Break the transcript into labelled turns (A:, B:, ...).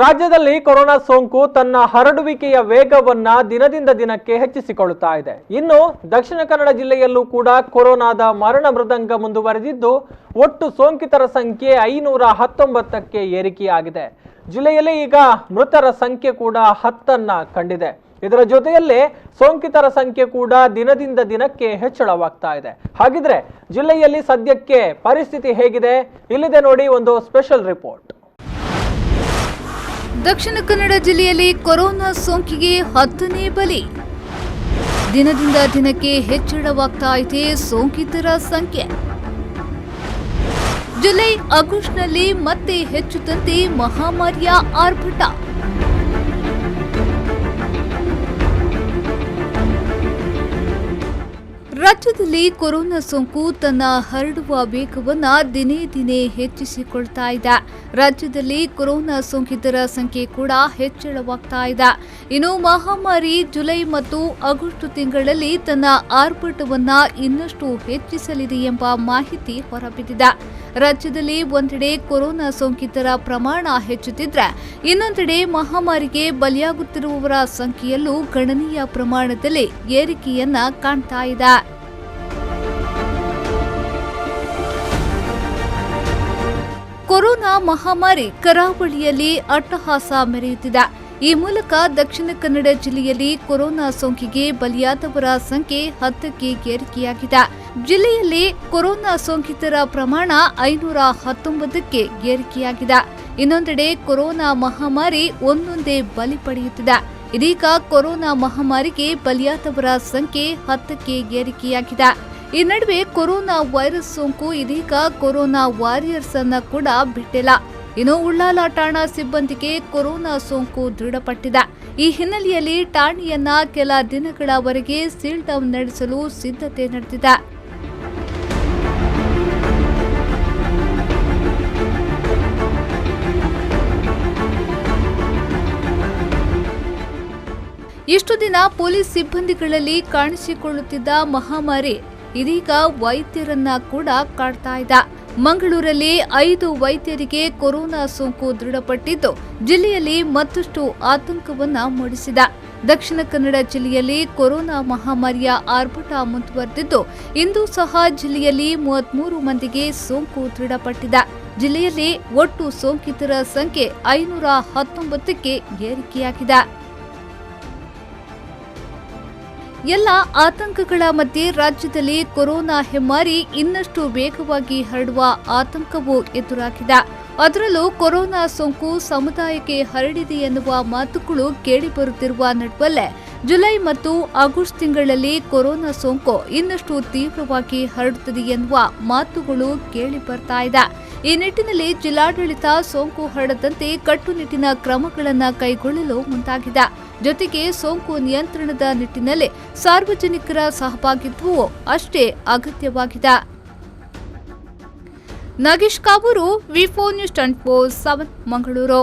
A: ರಾಜ್ಯದಲ್ಲಿ ಕೊರೋನಾ ಸೋಂಕು ತನ್ನ ಹರಡುವಿಕೆಯ ವೇಗವನ್ನ ದಿನದಿಂದ ದಿನಕ್ಕೆ ಹೆಚ್ಚಿಸಿಕೊಳ್ಳುತ್ತಾ ಇದೆ. ಇನ್ನು ದಕ್ಷಿಣ ಕನ್ನಡ ಜಿಲ್ಲೆಯಲ್ಲೂ ಕೂಡ ಕೊರೋನಾದ ಮರಣ ಮೃದಂಗ ಮುಂದುವರೆದಿದ್ದು ಒಟ್ಟು ಸೋಂಕಿತರ ಸಂಖ್ಯೆ 519ಕ್ಕೆ ಏರಿಕೆಯಾಗಿದೆ. ಜಿಲ್ಲೆಯಲ್ಲಿ ಈಗ ಮೃತರ ಸಂಖ್ಯೆ ಕೂಡ 10ನ್ನ ಕಂಡಿದೆ. ಇದರ ಜೊತೆಯಲ್ಲೇ ಸೋಂಕಿತರ ಸಂಖ್ಯೆ ಕೂಡ ದಿನದಿಂದ ದಿನಕ್ಕೆ ಹೆಚ್ಚಳವಾಗ್ತಾ ಇದೆ. ಹಾಗಿದ್ರೆ ಜಿಲ್ಲೆಯಲ್ಲಿ ಸದ್ಯಕ್ಕೆ ಪರಿಸ್ಥಿತಿ ಹೇಗಿದೆ? ಇಲ್ಲಿದೆ ನೋಡಿ ಒಂದು ಸ್ಪೆಷಲ್ ರಿಪೋರ್ಟ್.
B: ದಕ್ಷಿಣ ಕನ್ನಡ ಜಿಲ್ಲೆಯಲ್ಲಿ ಕೊರೋನಾ ಸೋಂಕಿಗೆ 10ನೇ ಬಲಿ. ದಿನದಿಂದ ದಿನಕ್ಕೆ ಹೆಚ್ಚಳವಾಗ್ತಾ ಇದೆ ಸೋಂಕಿತರ ಸಂಖ್ಯೆ. ಜುಲೈ ಆಗಸ್ಟ್ನಲ್ಲಿ ಮತ್ತೆ ಹೆಚ್ಚುತ್ತಂತೆ ಮಹಾಮಾರಿಯ ಆರ್ಭಟ. ರಾಜ್ಯದಲ್ಲಿ ಕೊರೋನಾ ಸೋಂಕು ತನ್ನ ಹರಡುವ ವೇಗವನ್ನು ದಿನೇ ದಿನೇ ಹೆಚ್ಚಿಸಿಕೊಳ್ತಾ ಇದೆ. ರಾಜ್ಯದಲ್ಲಿ ಕೊರೋನಾ ಸೋಂಕಿತರ ಸಂಖ್ಯೆ ಕೂಡ ಹೆಚ್ಚಳವಾಗ್ತಾ ಇದೆ. ಇನ್ನು ಮಹಾಮಾರಿ ಜುಲೈ ಮತ್ತು ಆಗಸ್ಟ್ ತಿಂಗಳಲ್ಲಿ ತನ್ನ ಆರ್ಭಟವನ್ನ ಇನ್ನಷ್ಟು ಹೆಚ್ಚಿಸಲಿದೆ ಎಂಬ ಮಾಹಿತಿ ಹೊರಬಿದ್ದಿದೆ. ರಾಜ್ಯದಲ್ಲಿ ಒಂದೆಡೆ ಕೊರೋನಾ ಸೋಂಕಿತರ ಪ್ರಮಾಣ ಹೆಚ್ಚುತ್ತಿದ್ರೆ, ಇನ್ನೊಂದೆಡೆ ಮಹಾಮಾರಿಗೆ ಬಲಿಯಾಗುತ್ತಿರುವವರ ಸಂಖ್ಯೆಯಲ್ಲೂ ಗಣನೀಯ ಪ್ರಮಾಣದಲ್ಲಿ ಏರಿಕೆಯನ್ನ ಕಾಣ್ತಾ ಇದೆ. ಕೊರೋನಾ ಮಹಾಮಾರಿ ಕರಾವಳಿಯಲ್ಲಿ ಅಟ್ಟಹಾಸ ಮೆರೆಯುತ್ತಿದೆ. ಈ ಮೂಲಕ ದಕ್ಷಿಣ ಕನ್ನಡ ಜಿಲ್ಲೆಯಲ್ಲಿ ಕೊರೋನಾ ಸೋಂಕಿಗೆ ಬಲಿಯಾದವರ ಸಂಖ್ಯೆ 10ಕ್ಕೆ ಏರಿಕೆಯಾಗಿದೆ. ಜಿಲ್ಲೆಯಲ್ಲಿ ಕೊರೋನಾ ಸೋಂಕಿತರ ಪ್ರಮಾಣ 519ಕ್ಕೆ ಏರಿಕೆಯಾಗಿದೆ. ಇನ್ನೊಂದೆಡೆ ಕೊರೋನಾ ಮಹಾಮಾರಿ ಒಂದೊಂದೇ ಬಲಿ ಪಡೆಯುತ್ತಿದೆ. ಇದೀಗ ಕೊರೋನಾ ಮಹಾಮಾರಿಗೆ ಬಲಿಯಾದವರ ಸಂಖ್ಯೆ 10ಕ್ಕೆ ಏರಿಕೆಯಾಗಿದೆ. ಈ ನಡುವೆ ಕೊರೋನಾ ವೈರಸ್ ಸೋಂಕು ಇದೀಗ ಕೊರೋನಾ ವಾರಿಯರ್ಸ್ ಅನ್ನ ಕೂಡ ಬಿಟ್ಟಿಲ್ಲ. ಇನ್ನು ಉಳ್ಳಾಲ ಠಾಣಾ ಸಿಬ್ಬಂದಿಗೆ ಕೊರೋನಾ ಸೋಂಕು ದೃಢಪಟ್ಟಿದೆ. ಈ ಹಿನ್ನೆಲೆಯಲ್ಲಿ ಠಾಣೆಯನ್ನ ಕೆಲ ದಿನಗಳವರೆಗೆ ಸೀಲ್ ಡೌನ್ ನಡೆಸಲು ಸಿದ್ಧತೆ ನಡೆದಿದೆ. ಇಷ್ಟು ದಿನ ಪೊಲೀಸ್ ಸಿಬ್ಬಂದಿಗಳಲ್ಲಿ ಕಾಣಿಸಿಕೊಳ್ಳುತ್ತಿದ್ದ ಮಹಾಮಾರಿ ಇದೀಗ ವೈದ್ಯರನ್ನ ಕೂಡ ಕಾಡ್ತಾ ಇದೆ. ಮಂಗಳೂರಲ್ಲಿ 5 ವೈದ್ಯರಿಗೆ ಕೊರೋನಾ ಸೋಂಕು ದೃಢಪಟ್ಟಿದ್ದು ಜಿಲ್ಲೆಯಲ್ಲಿ ಮತ್ತಷ್ಟು ಆತಂಕವನ್ನ ಮೂಡಿಸಿದೆ. ದಕ್ಷಿಣ ಕನ್ನಡ ಜಿಲ್ಲೆಯಲ್ಲಿ ಕೊರೋನಾ ಮಹಾಮಾರಿಯ ಆರ್ಭಟ ಮುಂದುವರೆದಿದ್ದು, ಇಂದು ಸಹ ಜಿಲ್ಲೆಯಲ್ಲಿ 33 ಮಂದಿಗೆ ಸೋಂಕು ದೃಢಪಟ್ಟಿದೆ. ಜಿಲ್ಲೆಯಲ್ಲಿ ಒಟ್ಟು ಸೋಂಕಿತರ ಸಂಖ್ಯೆ 519ಕ್ಕೆ ಏರಿಕೆಯಾಗಿದೆ. ಎಲ್ಲ ಆತಂಕಗಳ ಮಧ್ಯೆ ರಾಜ್ಯದಲ್ಲಿ ಕೊರೋನಾ ಹೆಮ್ಮಾರಿ ಇನ್ನಷ್ಟು ವೇಗವಾಗಿ ಹರಡುವ ಆತಂಕವೂ ಎದುರಾಗಿದೆ. ಅದರಲ್ಲೂ ಕೊರೋನಾ ಸೋಂಕು ಸಮುದಾಯಕ್ಕೆ ಹರಡಿದೆ ಎನ್ನುವ ಮಾತುಗಳು ಕೇಳಿಬರುತ್ತಿರುವ ನಡುವಲ್ಲೇ ಜುಲೈ ಮತ್ತು ಆಗಸ್ಟ್ ತಿಂಗಳಲ್ಲಿ ಕೊರೋನಾ ಸೋಂಕು ಇನ್ನಷ್ಟು ತೀವ್ರವಾಗಿ ಹರಡುತ್ತದೆ ಎನ್ನುವ ಮಾತುಗಳು ಕೇಳಿ ಬರ್ತಾ ಇದೆ. ಈ ನಿಟ್ಟಿನಲ್ಲಿ ಜಿಲ್ಲಾಡಳಿತ ಸೋಂಕು ಹರಡದಂತೆ ಕಟ್ಟುನಿಟ್ಟಿನ ಕ್ರಮಗಳನ್ನು ಕೈಗೊಳ್ಳಲು ಮುಂದಾಗಿದೆ. ಜೊತೆಗೆ ಸೋಂಕು ನಿಯಂತ್ರಣದ ನಿಟ್ಟಿನಲ್ಲಿ ಸಾರ್ವಜನಿಕರ ಸಹಭಾಗಿತ್ವವೂ ಅಷ್ಟೇ ಅಗತ್ಯವಾಗಿದೆ. ನಾಗೇಶ್ ಕಾವೂರು, ವಿ4 ನ್ಯೂಸ್ 24/7 ಮಂಗಳೂರು.